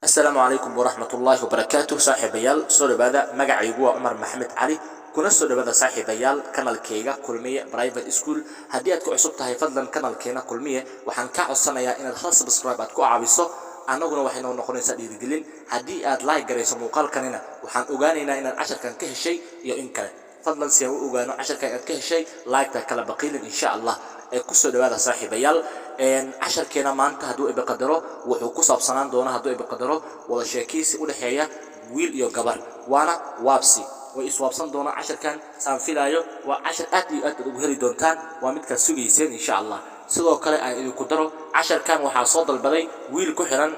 السلام عليكم ورحمة الله وبركاته. صاحب يال سوري بدا مقعيقوا عمر محمد علي كنا سوري بدا صاحب يال كانال كيغا كلمية برايفت سكول هدي أدكو عصبتها فضلا كانال كينا كلمية وحن كعصنا يا إن الخاص سبسكرايب أدكو عابسو أنا قلنا وحنا نقول نسديد قليل هدي أد لايك جريس مقال كننا وحن أجانينا إن العشر كان كه شيء يا إن كان فضلا سيو أجانا عشر كان كه شيء لايك تكلا بقيل إن شاء الله كسر هذا صاحب يال إن عشر كنا ما أنت هدوء بقدره وحكوس أبصنان دونا هدوء بقدره ولا شاكيس ولا حياة ويل يو جبر وأنا وابسي وإسوابسن دونا عشر كان سانفيلايو وعشر أتي وهري دونتان ومتك سويسين إن شاء الله sidoo kale ay ku daro 10 kan waxa soo dalbaday wiil ku xiran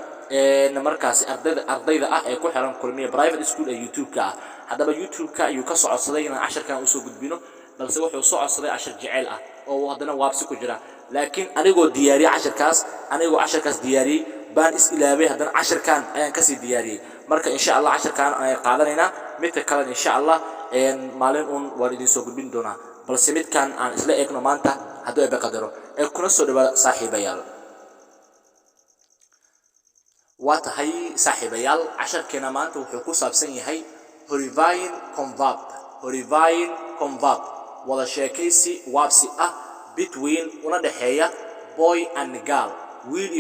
markaas ardayda ah ee ku xiran kulmiye private school ee YouTube-ka hadaba YouTube-ka ayuu ka socodsaday in 10 kan uu soo gudbino balse wuxuu soo codsaday 10 jecel ah oo hadana waabsi ku jira laakiin anigoo diyaariye 10 kaas diyaariye baan is ilaabay hadana 10 kan ayaan ka sii diyaariyay marka insha Allah 10 kan ay qaadanayna mid kale insha Allah maalin uun waalidin soo gudbin doona balse mid kan aan isla eegno maanta haduu ay baqadaro ee kuna soo dhawaada saaxiibayaal waatahay saaxiibayaal 10 keena maanta wuxuu ku saabsan yahay horivine converb wada sheekaysi waabsi ah between una dhaxeeya boy and girl wiil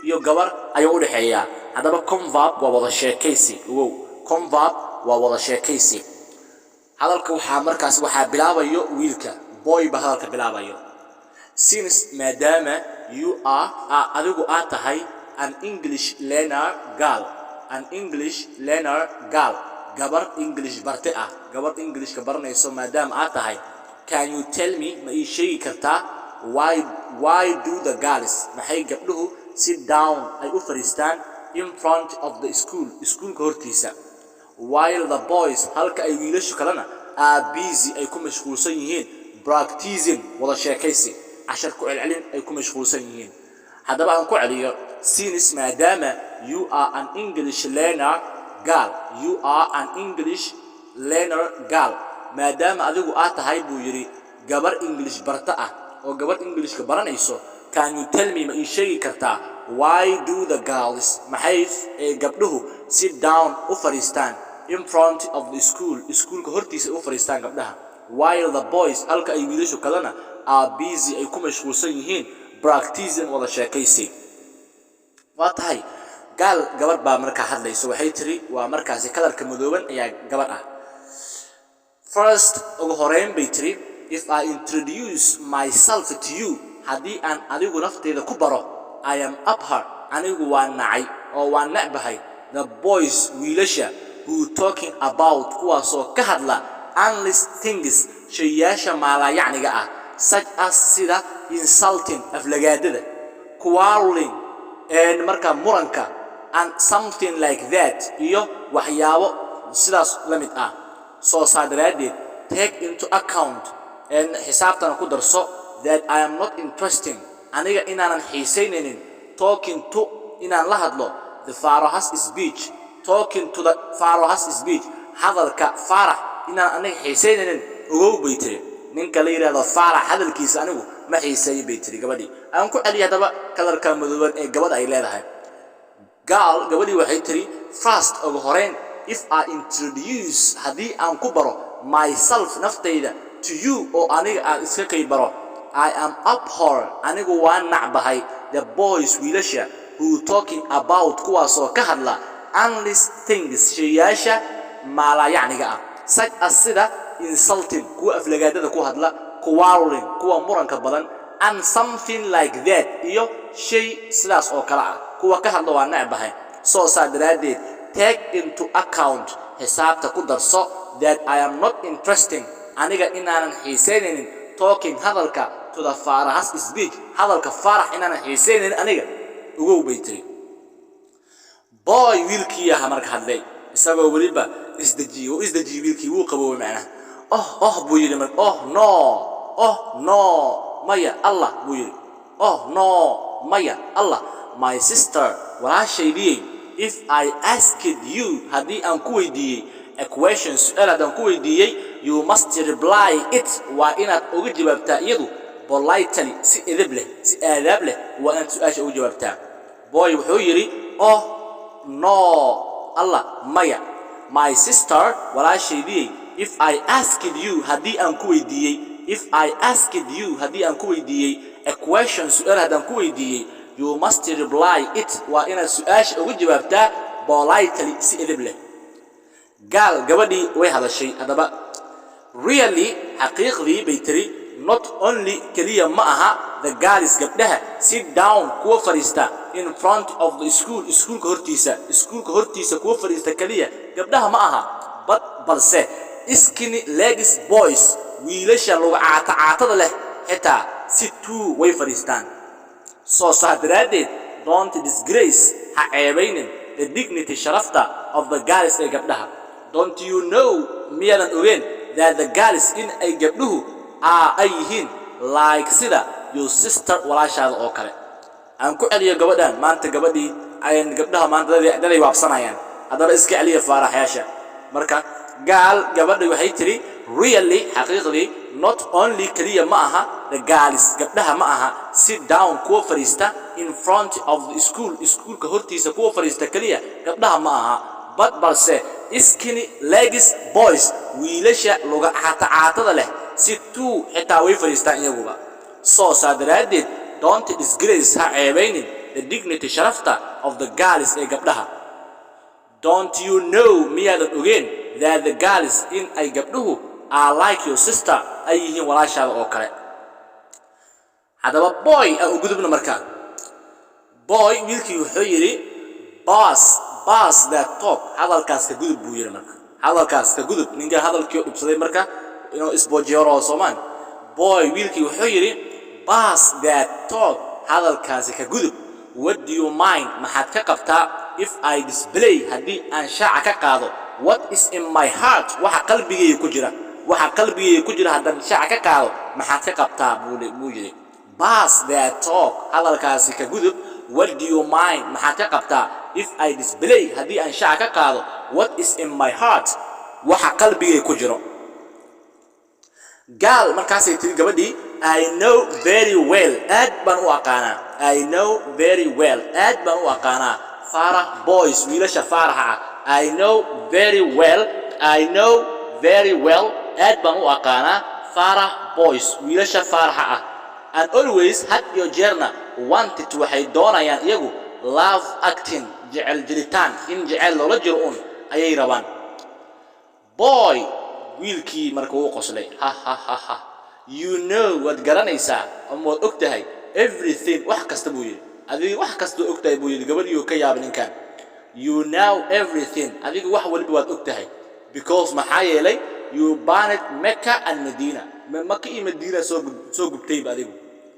iyo gabar ayuu u dhaxeeyaa hadaba converb waa wada sheekaysi converb waa wada sheekaysi hadalka waxa bilaabayo wiilka boy ba hadalka bilaabayo since madama you are adigu aad tahay an English learner girl gabar English barte ah gabar English ka baranayso madama aad tahay can you tell me ma ii sheegi kartaa why do the girls maxay gabdhuhu sit down ay u fariistaan in front of the schoolka hortiisa while the boys halka ay wiilashu kalena are busy ay ku mashquulsan yihiin practicing wada sheekaysi عشر كعلين أي كم مشغولين هذا بقى نقول عليه since madama you are an English learner girl madama adigu aad tahay buu yiri gabar English barta ah oo gabar English ka baranayso can you tell me ma ii sheegi kartaa why do the girls maxay gabdhuhu sit down u fariistaan in front of the schoolka hortiisa u fariistaan gabdhaha while the boys halka ay wiilashu kalena are busy ay ku mashquulsan yihiin practicing wada sheekaysi waatahay gabar baa marka hadlayso waxay tiri waa markaasi kalarka madooban ayaa gabar ah first ugu horeyn bay tiri if I introduce myself to you hadii aan adigu nafteeda ku baro I am up her anigu waan nacay oo waan nacbahay the boys wiilasha who talking about kuwaasoo ka hadla endless things shayyaasha maalayacniga ah such as sida insulting aflagaadada quarreling and marka muranka and something like that iyo waxyaabo sidaas la mid ah soo saadaraadid take into account and xisaabtan ku darso that I am not interesting aniga inaanan xiisaynaynin talking to inaan la hadlo the Farah's speech hadalka Farah inaan aniga xiisaynaynin ugu baytay ninka la yiraahdo Farah hadalkiisa anigu ma xiisay baytay gabadhii aan ku celiyo hadaba kalarka madooban ee gabadha ay leedahay gabadhii waxay tiri first ugu horeyn if I introduce hadii aan ku baro myself naftayda to you oo aniga aan iska kay baro I am up her anigu waan nacbahay the boys wiilasha who talking about kuwaasoo ka hadla endless things shayyaasha maalayacniga ah such as sida insulting kuwa aflagaadada ku hadla quarreling kuwa muranka badan and something like that iyo shay sidaas oo kala ah kuwa ka hadla waa nacbahay soo saadaraadid take into account xisaabta ku darso that I am not interesting aniga inaanan xiisaynaynin talking hadalka to the Farah's speech hadalka Farah inaanan xiisaynaynin aniga ugu baytay boy wiilkii marka hadlay isagoo waliba isdajiyo wiilkii wuu qaboway macnaha buu yiri no maya Allah buu yiri no maya Allah my sister walaashaydii if I asked you hadii aan ku weydiiyay a question su'aal aan ku weydiiyay you must reply it wa inaad uga jawaabtaa iyadu politely si edeb leh si aadaab leh wa inaad su'aasha uga jawaabtaa boy wuxuu yiri no Allah maya my sister wala shaydii if I asked you hadii aan ku weydiiyay if I asked you hadii aan ku weydiiyay a question su'aal hadaan ku weydiiyay you must reply it wa ina su'aash ugu jawaabtaa politely si edeb leh gal gabadhii way hadashay hadaba really haqiiqdii bay tiri not only kaliya ma aha the girls gabdhaha sit down kuwa fariista in front of the school schoolka hortiisa kuwa fariista kaliya gabdhaha ma aha balse skinny legs boys wiilasha lagu caatada leh xitaa si tuu way fariistaan soo saadaradeed don't disgrace ha ceebaynin the dignity sharafta of the girls ee gabdhaha don't you know miyadan ogeyn that the girls in ay gabdhuhu ay yihiin like sida your sister walaashaada oo kale aan ku celiyo gabadhan maanta gabadhii ay gabdhaha maanta dadii waabsanayaan hadaba iska celiyo faaraxyaasha marka gaal gabadhii waxay tiri really haqiiqdii not only kaliya ma aha the girls gabdhaha ma aha sit down kuwa fariista in front of the schoolka hortiisa kuwa fariista kaliya gabdhaha ma aha balse skinny legs boys wiilasha luga caatada leh si tuu xitaa way fariistaan iyaguba soo saadaradeed don't disgrace ha ceebaynin the dignity sharafta of the girls ee gabdhaha don't you know miyadan ogeyn that the girls in ay gabdhuhu are like your sister ay yihiin walaashaada oo kale hadaba boy aan u gudubno markaa boy wiilkii wuxuu yiri pass that talk hadalkaas ka gudub buu yiri marka hadalkaas ka gudub ninka hadalkii u dhibsaday marka inuu isboojiyoro Soomaan boy wiilkii wuxuu yiri pass that talk hadalkaas ka gudub what do you mind maxaad ka qabtaa if I display hadii aan shaaca ka qaado what is in my heart waxa qalbigayga ku jira hadaan shaaca ka qaado maxaad ka qabtaa buu yiri pass that talk hadalkaas ka gudub what do you mind maxaad ka qabtaa if I display hadii aan shaaca ka qaado what is in my heart waxa qalbigayga ku jiro gal markaas ay tiri gabadhii I know very well aad baan u aqaana Farah boys wiilasha Faraha I know very well aad baan u aqaana Farah boys wiilasha Faraha and always had your journey wanted waxay doonayaan iyagu love acting jecel in jecel loola jiro ayay rabaan boy wiilkii markuu u qoslay ha you know what garanaysaa ama wad ogtahay everything wax kasta buu yiri adiga wax kasta ogtahay buu yiri gabadhii ka yaab ninkan you know everything adiga wax walba wad ogtahay because maxaa yeelay you banned Mecca and Medina Mecca iyo Medina soo gubtay adigu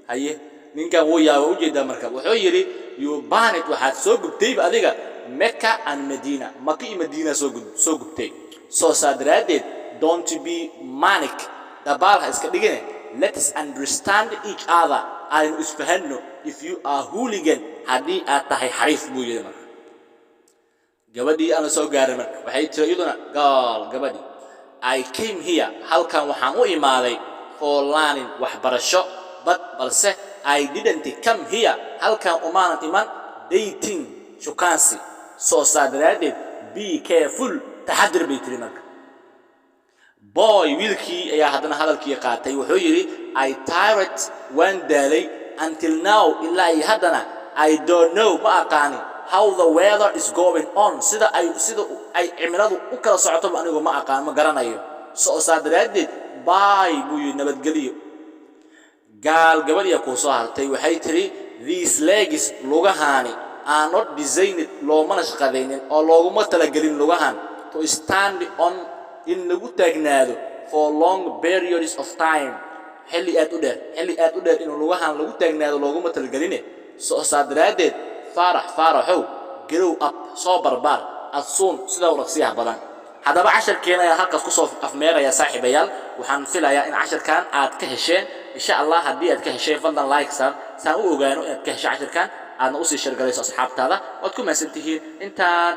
haye ninkan wuu yaabo u jeedaa marka wuxuu yiri you banned waxaad soo gubtay adiga Mecca and Medina Mecca iyo Medina soo gubtay soo saadaradeed don't be manic dabal iska dhigine let's understand each other aynu isfahanno if you are hooligan hadii aad tahay xariif buu yiri marka gabadhii aan soo gaaray marka waxay tiri iyaduna gaal gabadhii I came here halkan waxaan u imaaday for learning waxbarasho balse I didn't come here halkan umaanan iman dating shukaansi soo saadaradeed be careful taxadir bay tiri marka boy wiilkii ayaa hadana hadalkii qaatay wuxuu yiri I tired one day until now illa hadana I don't know ma aqaani how the weather is going on sida ay cimiladu u kala socoto anigu ma aqaan ma garanayo soo saadaradeed bye buu nabadgeliyo gaal gabadhiya ku soo hartay waxay tiri these legs lugahaani are not designed looma shaqadeynin oo looguma talagelin lugahan to stand on in lagu taagnaado for long periods of time xilli aad u dheer in lugahan lagu taagnaado looguma talagelin soo saadaradeed faraxow grow up soo barbaar asoon sida warqsiyaha badan hadaba casharkeena ayaa halkaas ku soo afmeeraya saaxiibayaal waxaan filayaa in casharkan aad ka hesheen insha Allah hadii aad ka hesheen fadlan like saan u ogaano inaad ka heshay casharkan aadna u sii share garayso asxaabtaada waad ku maasantihiin intaan